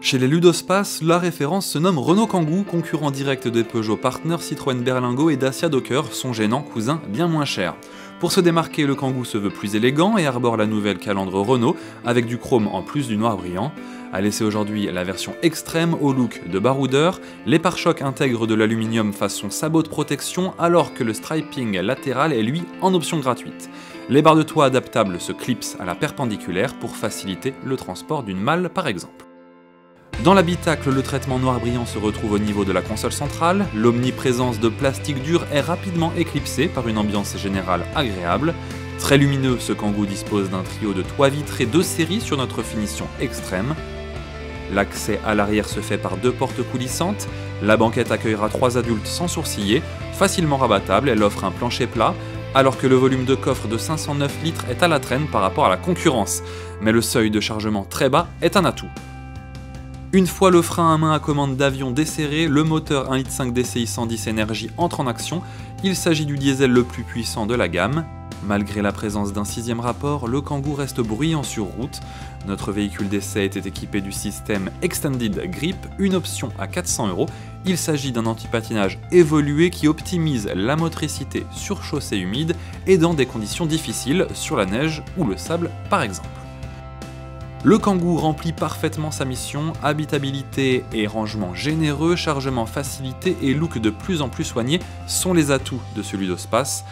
Chez les Ludospace, la référence se nomme Renault Kangoo, concurrent direct des Peugeot Partner, Citroën Berlingo et Dacia Docker, son gênant cousin bien moins cher. Pour se démarquer, le Kangoo se veut plus élégant et arbore la nouvelle calandre Renault, avec du chrome en plus du noir brillant. À laisser aujourd'hui la version extrême au look de baroudeur, les pare-chocs intègrent de l'aluminium façon sabot de protection, alors que le striping latéral est lui en option gratuite. Les barres de toit adaptables se clipsent à la perpendiculaire pour faciliter le transport d'une malle par exemple. Dans l'habitacle, le traitement noir brillant se retrouve au niveau de la console centrale, l'omniprésence de plastique dur est rapidement éclipsée par une ambiance générale agréable. Très lumineux, ce Kangoo dispose d'un trio de toits vitrés de série sur notre finition extrême. L'accès à l'arrière se fait par 2 portes coulissantes, la banquette accueillera 3 adultes sans sourciller, facilement rabattable, elle offre un plancher plat, alors que le volume de coffre de 509 litres est à la traîne par rapport à la concurrence. Mais le seuil de chargement très bas est un atout. Une fois le frein à main à commande d'avion desserré, le moteur 1,5 litre DCI 110 énergie entre en action. Il s'agit du diesel le plus puissant de la gamme. Malgré la présence d'un 6e rapport, le Kangoo reste bruyant sur route. Notre véhicule d'essai était équipé du système Extended Grip, une option à 400 €. Il s'agit d'un anti-patinage évolué qui optimise la motricité sur chaussée humide et dans des conditions difficiles, sur la neige ou le sable par exemple. Le Kangoo remplit parfaitement sa mission, habitabilité et rangement généreux, chargement facilité et look de plus en plus soigné sont les atouts de ce Ludospace.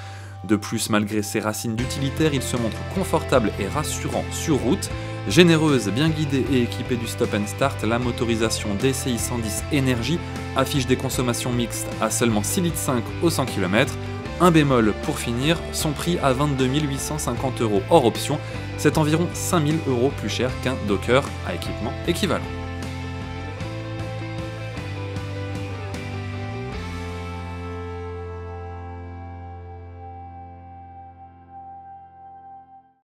De plus, malgré ses racines d'utilitaire, il se montre confortable et rassurant sur route. Généreuse, bien guidée et équipée du stop and start, la motorisation DCI 110 Énergie affiche des consommations mixtes à seulement 6,5 litres au 100 km. Un bémol pour finir, son prix à 22 850 € hors option, c'est environ 5 000 € plus cher qu'un Docker à équipement équivalent.